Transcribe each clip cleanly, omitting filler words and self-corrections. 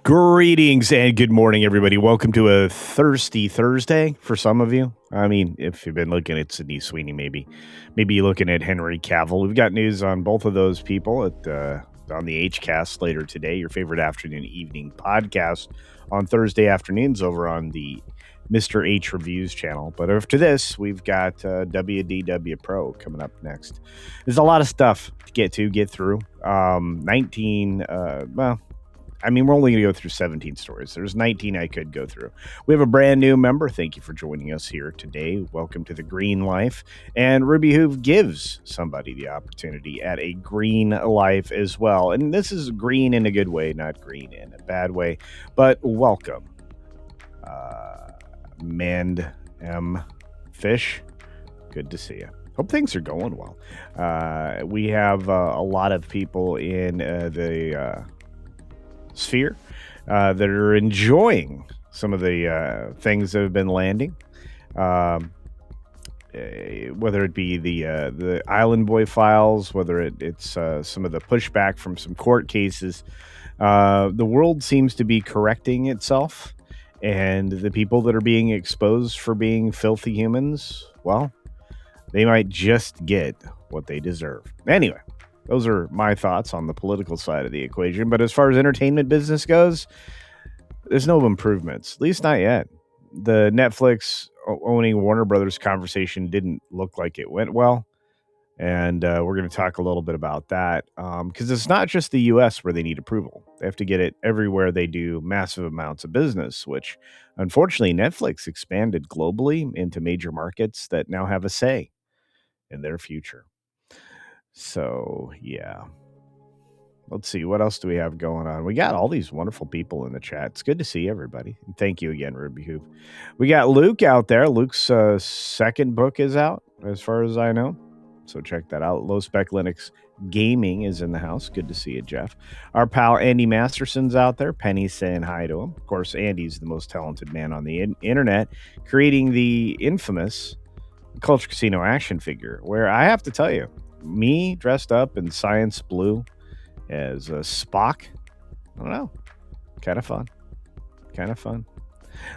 Greetings and good morning, everybody. Welcome to a thirsty Thursday for some of you. I mean, if you've been looking at Sydney Sweeney, maybe you're looking at Henry Cavill. We've got news on both of those people on the HCast later today, your favorite afternoon evening podcast on Thursday afternoons over on the Mr. H Reviews channel. But after this, we've got WDW Pro coming up next. There's a lot of stuff to get through. We're only going to go through 17 stories. There's 19 I could go through. We have a brand new member. Thank you for joining us here today. Welcome to the Green Life. And Ruby Hoove gives somebody the opportunity at a green life as well. And this is green in a good way, not green in a bad way. But welcome. Mand M. Fish. Good to see you. Hope things are going well. We have a lot of people in the sphere that are enjoying some of the things that have been landing, whether it be the Island Boy files, whether it's some of the pushback from some court cases. The world seems to be correcting itself, and the people that are being exposed for being filthy humans, well, they might just get what they deserve. Anyway, those are my thoughts on the political side of the equation. But as far as entertainment business goes, there's no improvements, at least not yet. The Netflix owning Warner Brothers conversation didn't look like it went well. And we're going to talk a little bit about that because it's not just the U.S. where they need approval. They have to get it everywhere they do massive amounts of business, which unfortunately Netflix expanded globally into major markets that now have a say in their future. So, yeah. Let's see. What else do we have going on? We got all these wonderful people in the chat. It's good to see everybody. And thank you again, Ruby Hoop. We got Luke out there. Luke's second book is out, as far as I know. So check that out. Low Spec Linux Gaming is in the house. Good to see you, Jeff. Our pal Andy Masterson's out there. Penny's saying hi to him. Of course, Andy's the most talented man on the internet, creating the infamous Culture Casino action figure, where I have to tell you, me dressed up in science blue as a Spock, I don't know, kind of fun.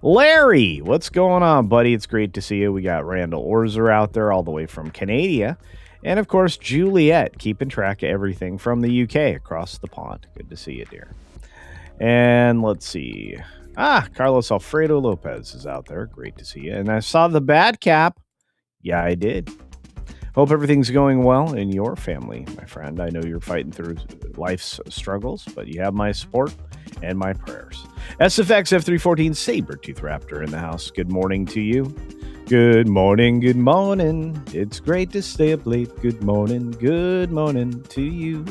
Larry, what's going on, buddy? It's great to see you. We got Randall Orzer out there all the way from Canada, and of course Juliet, keeping track of everything from the UK across the pond. Good to see you, dear. And let's see, Carlos Alfredo Lopez is out there. Great to see you. And I saw the bad cap. Yeah, I did. Hope everything's going well in your family, my friend. I know you're fighting through life's struggles, but you have my support and my prayers. SFX F314 Sabertooth Raptor in the house. Good morning to you. Good morning, good morning. It's great to stay up late. Good morning to you.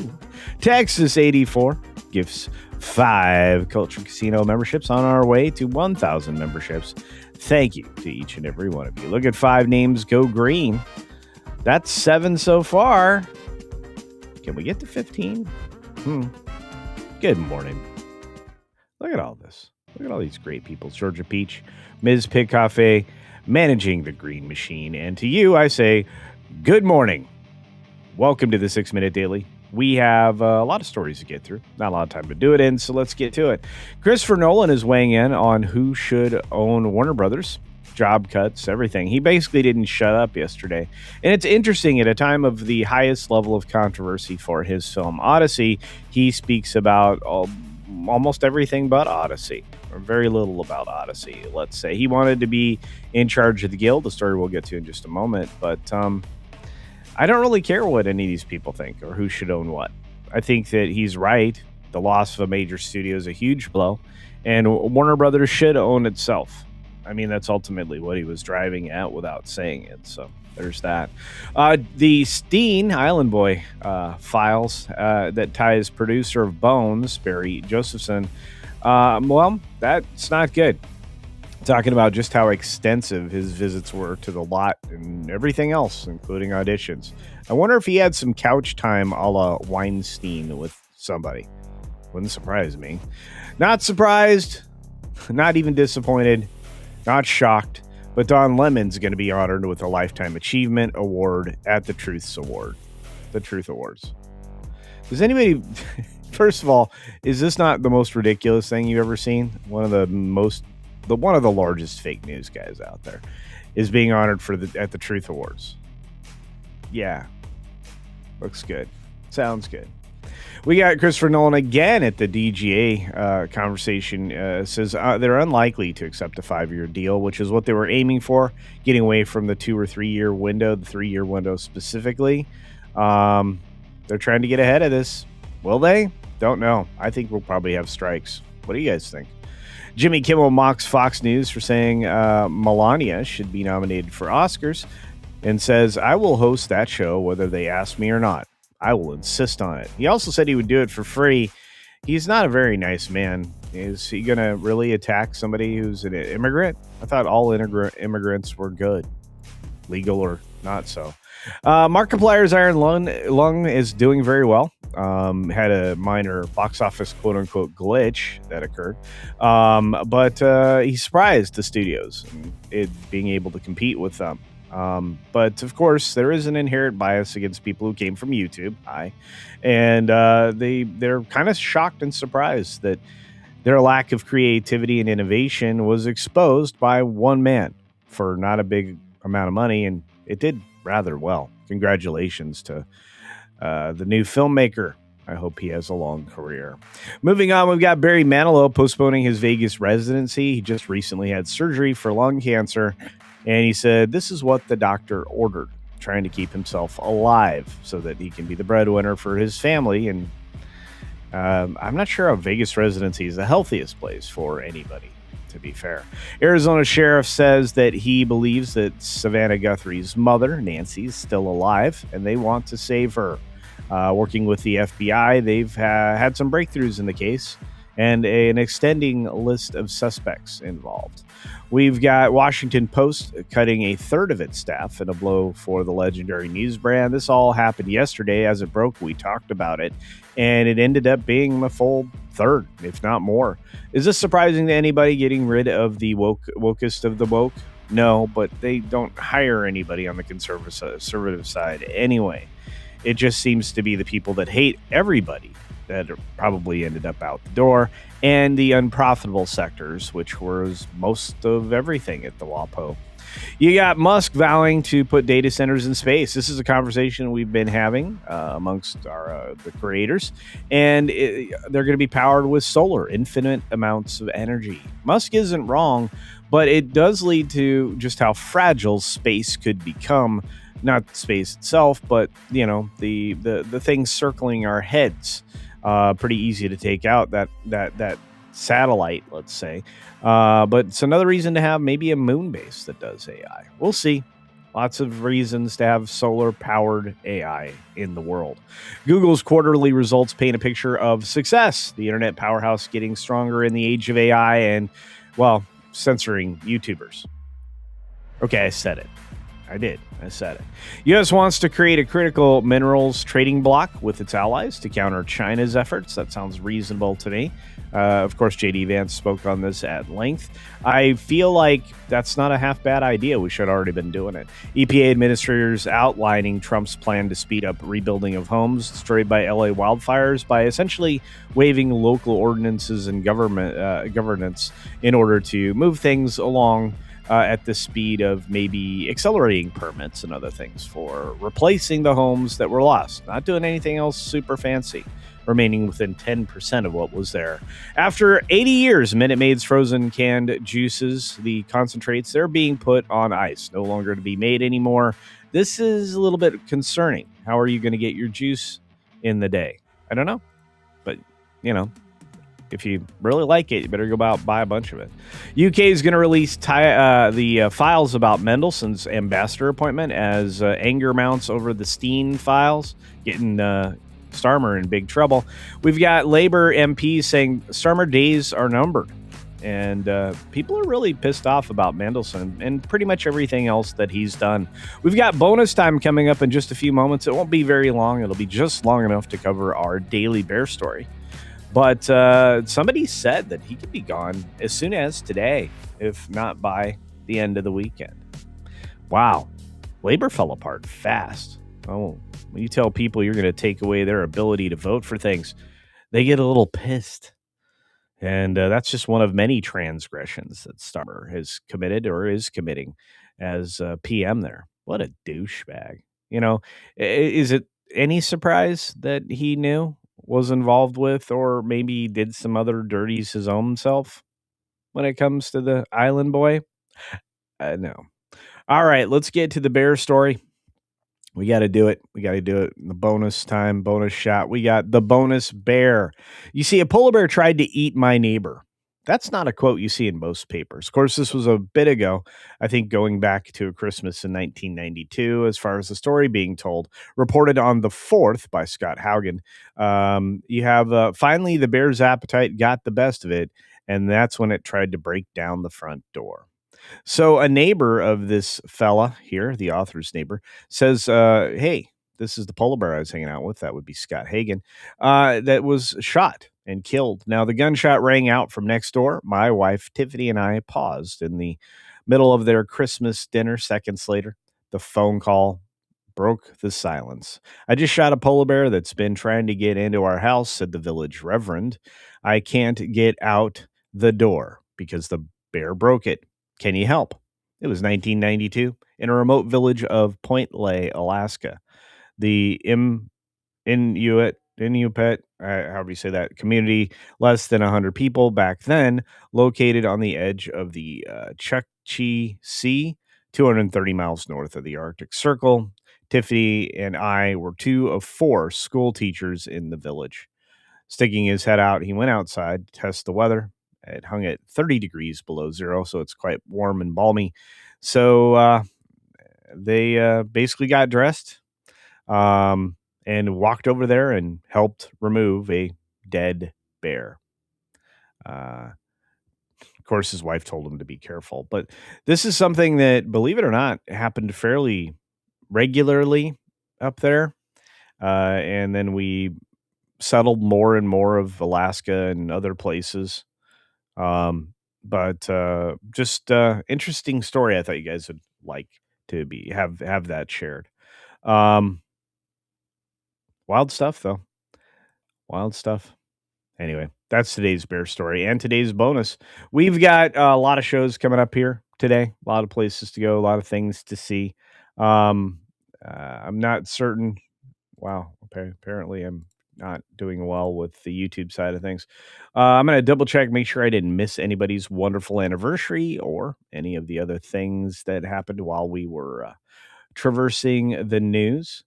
Texas 84 gifts 5 Culture Casino memberships on our way to 1,000 memberships. Thank you to each and every one of you. Look at 5 names go green. That's 7 so far. Can we get to 15? Good morning. Look at all this. Look at all these great people. Georgia Peach, Ms. Pig Cafe, managing the green machine. And to you, I say, good morning. Welcome to the 6 Minute Daily. We have a lot of stories to get through. Not a lot of time to do it in, so let's get to it. Christopher Nolan is weighing in on who should own Warner Brothers. Job cuts, everything. He basically didn't shut up yesterday. And it's interesting, at a time of the highest level of controversy for his film Odyssey, he speaks about almost everything but Odyssey, or very little about Odyssey, let's say. He wanted to be in charge of the guild, a story we'll get to in just a moment, but I don't really care what any of these people think or who should own what. I think that he's right. The loss of a major studio is a huge blow, and Warner Brothers should own itself. I mean, that's ultimately what he was driving at without saying it. So there's that. The Steen Island Boy files that ties producer of Bones, Barry Josephson, well, that's not good. Talking about just how extensive his visits were to the lot and everything else, including auditions. I wonder if he had some couch time a la Weinstein with somebody. Wouldn't surprise me. Not surprised, not even disappointed. Not shocked, but Don Lemon's going to be honored with a Lifetime Achievement Award at the Truth Awards. Does anybody First of all, is this not the most ridiculous thing you've ever seen? One of the largest fake news guys out there is being honored at the Truth Awards. Yeah, looks good. Sounds good. We got Christopher Nolan again at the DGA conversation. Says they're unlikely to accept a 5-year deal, which is what they were aiming for, getting away from the 2 or 3 year window, the 3-year window specifically. They're trying to get ahead of this. Will they? Don't know. I think we'll probably have strikes. What do you guys think? Jimmy Kimmel mocks Fox News for saying Melania should be nominated for Oscars and says, I will host that show whether they ask me or not. I will insist on it. He also said he would do it for free. He's not a very nice man. Is he going to really attack somebody who's an immigrant? I thought all immigrants were good, legal or not so. Markiplier's Iron Lung is doing very well. Had a minor box office quote-unquote glitch that occurred. But he surprised the studios in it being able to compete with them. But of course, there is an inherent bias against people who came from YouTube. And they're kind of shocked and surprised that their lack of creativity and innovation was exposed by one man for not a big amount of money, and it did rather well. Congratulations to the new filmmaker. I hope he has a long career. Moving on, we've got Barry Manilow postponing his Vegas residency. He just recently had surgery for lung cancer. And he said, this is what the doctor ordered, trying to keep himself alive so that he can be the breadwinner for his family. And I'm not sure how Vegas residency is the healthiest place for anybody, to be fair. Arizona sheriff says that he believes that Savannah Guthrie's mother, Nancy, is still alive, and they want to save her. Working with the FBI, they've had some breakthroughs in the case and an extending list of suspects involved. We've got Washington Post cutting a third of its staff in a blow for the legendary news brand. This all happened yesterday. As it broke, we talked about it, and it ended up being a full third, if not more. Is this surprising to anybody, getting rid of the wokest of the woke? No, but they don't hire anybody on the conservative side anyway. It just seems to be the people that hate everybody that probably ended up out the door, and the unprofitable sectors, which was most of everything at the WAPO. You got Musk vowing to put data centers in space. This is a conversation we've been having amongst the creators, and they're going to be powered with solar, infinite amounts of energy. Musk isn't wrong, but it does lead to just how fragile space could become. Not space itself, but the things circling our heads. Pretty easy to take out that satellite, let's say. But it's another reason to have maybe a moon base that does AI. We'll see. Lots of reasons to have solar-powered AI in the world. Google's quarterly results paint a picture of success. The internet powerhouse getting stronger in the age of AI and, well, censoring YouTubers. Okay, I said it. I said it. U.S. wants to create a critical minerals trading bloc with its allies to counter China's efforts. That sounds reasonable to me. Of course, J.D. Vance spoke on this at length. I feel like that's not a half bad idea. We should have already been doing it. EPA administrators outlining Trump's plan to speed up rebuilding of homes destroyed by L.A. wildfires by essentially waiving local ordinances and governance in order to move things along at the speed of maybe accelerating permits and other things for replacing the homes that were lost. Not doing anything else super fancy. Remaining within 10% of what was there. After 80 years, Minute Maid's frozen canned juices, the concentrates, they're being put on ice. No longer to be made anymore. This is a little bit concerning. How are you going to get your juice in the day? I don't know. But, if you really like it, you better go out and buy a bunch of it. UK is going to release the files about Mendelssohn's ambassador appointment as anger mounts over the Steen files, getting Starmer in big trouble. We've got Labour MPs saying Starmer days are numbered. And people are really pissed off about Mendelssohn and pretty much everything else that he's done. We've got bonus time coming up in just a few moments. It won't be very long. It'll be just long enough to cover our daily bear story. But somebody said that he could be gone as soon as today, if not by the end of the weekend. Wow. Labor fell apart fast. Oh, when you tell people you're going to take away their ability to vote for things, they get a little pissed. And that's just one of many transgressions that Starmer has committed or is committing as PM there. What a douchebag. You know, is it any surprise that he knew, was involved with, or maybe did some other dirties his own self when it comes to the island boy? No. All right, let's get to the bear story. We got to do it. We got to do it. The bonus time, bonus shot. We got the bonus bear. You see, a polar bear tried to eat my neighbor. That's not a quote you see in most papers. Of course, this was a bit ago, I think going back to a Christmas in 1992, as far as the story being told, reported on the 4th by Scott Haugen. You have finally the bear's appetite got the best of it, and that's when it tried to break down the front door. So a neighbor of this fella here, the author's neighbor, says, "Hey, this is the polar bear I was hanging out with. That would be Scott Hagen. That was shot and killed. Now the gunshot rang out from next door. My wife Tiffany and I paused in the middle of their Christmas dinner. Seconds later, the phone call broke the silence. I just shot a polar bear that's been trying to get into our house," said the village reverend. "I can't get out the door because the bear broke it. Can you help?" It was 1992 in a remote village of Point Lay, Alaska. The Inuit, however you say that, community, less than 100 people back then, located on the edge of the Chukchi Sea, 230 miles north of the Arctic Circle. Tiffany and I were two of four school teachers in the village. Sticking his head out, he went outside to test the weather. It hung at 30 degrees below zero, so it's quite warm and balmy. So they basically got dressed, um, and walked over there and helped remove a dead bear. Uh, of course, his wife told him to be careful, but this is something that, believe it or not, happened fairly regularly up there. And then we settled more and more of Alaska and other places. But just interesting story. I thought you guys would like to be have that shared. Um, Wild stuff though. Wild stuff. Anyway, that's today's bear story and today's bonus. We've got a lot of shows coming up here today. A lot of places to go. A lot of things to see. Um, I'm not certain. Wow. Okay. Apparently, I'm not doing well with the YouTube side of things. I'm going to double check, make sure I didn't miss anybody's wonderful anniversary or any of the other things that happened while we were traversing the news.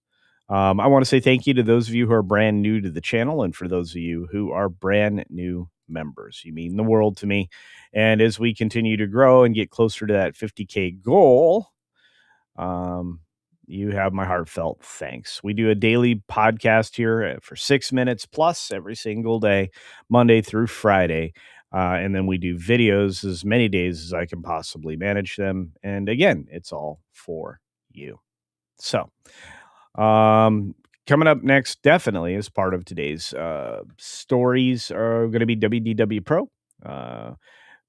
I want to say thank you to those of you who are brand new to the channel, and for those of you who are brand new members. You mean the world to me. And as we continue to grow and get closer to that 50K goal, um, you have my heartfelt thanks. We do a daily podcast here for 6 minutes plus every single day, Monday through Friday. And then we do videos as many days as I can possibly manage them. And again, it's all for you. So, coming up next, definitely as part of today's stories, are going to be WDW Pro. Uh,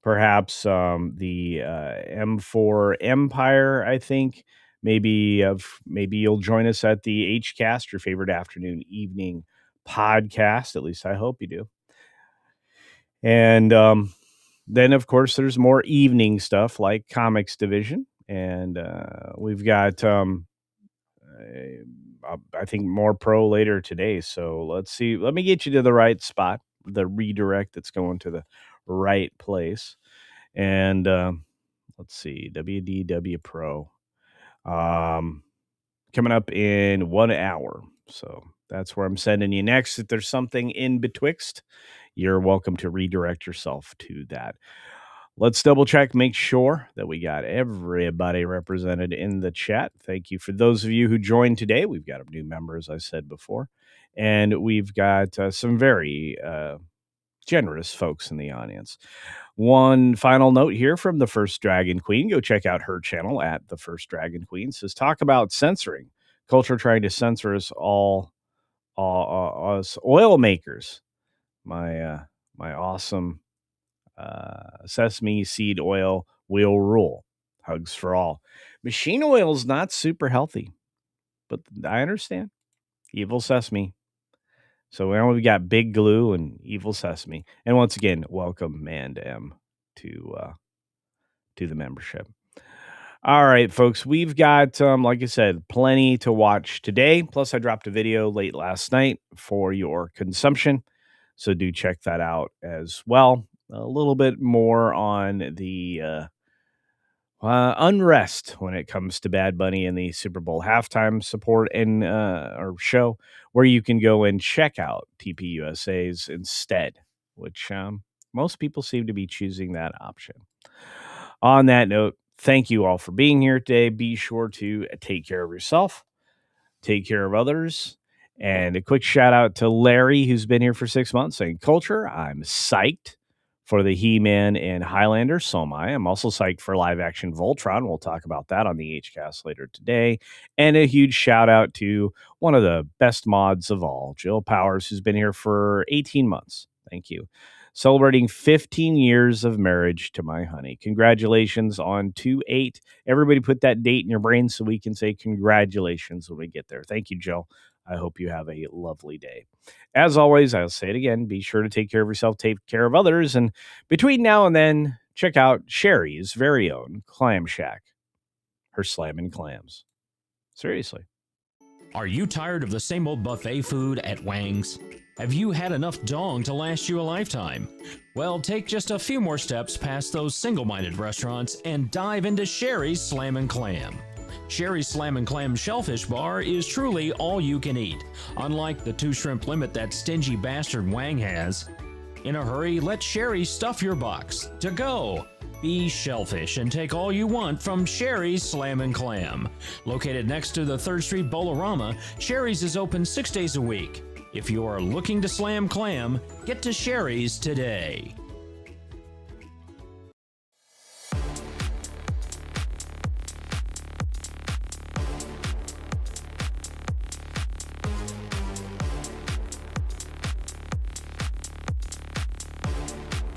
Perhaps the M4 Empire, I think. Maybe you'll join us at the HCast, your favorite afternoon, evening podcast. At least I hope you do. And then, of course, there's more evening stuff like Comics Division. And we've got, I think, more pro later today. So let's see. Let me get you to the right spot, the redirect that's going to the right place. And let's see, WDW Pro coming up in 1 hour. So that's where I'm sending you next. If there's something in betwixt, you're welcome to redirect yourself to that. Let's double check, make sure that we got everybody represented in the chat. Thank you for those of you who joined today. We've got a new member, as I said before, and we've got some very generous folks in the audience. One final note here from the First Dragon Queen. Go check out her channel at the First Dragon Queen. Says, talk about censoring. Culture trying to censor us all, us oil makers. My awesome sesame seed oil will rule. Hugs for all. Machine oil is not super healthy, but I understand. Evil sesame. So now we've got Big Glue and Evil Sesame. And once again, welcome Mand M to the membership. All right, folks, we've got, like I said, plenty to watch today. Plus, I dropped a video late last night for your consumption. So do check that out as well. A little bit more on the unrest when it comes to Bad Bunny and the Super Bowl halftime support and or show, where you can go and check out TPUSA's instead, which most people seem to be choosing that option. On that note, thank you all for being here today. Be sure to take care of yourself, take care of others. And a quick shout out to Larry, who's been here for 6 months, saying, Culture, I'm psyched for the He-Man and Highlander. So am I. I'm also psyched for live action Voltron. We'll talk about that on the HCast later today. And a huge shout out to one of the best mods of all, Jill Powers, who's been here for 18 months. Thank you. Celebrating 15 years of marriage to my honey. Congratulations on 2/8. Everybody put that date in your brain so we can say congratulations when we get there. Thank you, Jill. I hope you have a lovely day. As always, I'll say it again, be sure to take care of yourself, take care of others, and between now and then, check out Sherry's very own Clam Shack. Her slammin' clams. Seriously. Are you tired of the same old buffet food at Wang's? Have you had enough dong to last you a lifetime? Well, take just a few more steps past those single-minded restaurants and dive into Sherry's Slammin' Clam. Sherry's Slammin' Clam Shellfish Bar is truly all you can eat, unlike the 2-shrimp limit that stingy bastard Wang has. In a hurry, let Sherry stuff your box. To go! Be shellfish and take all you want from Sherry's Slammin' Clam. Located next to the 3rd Street Bolorama, Sherry's is open 6 days a week. If you are looking to slam clam, get to Sherry's today.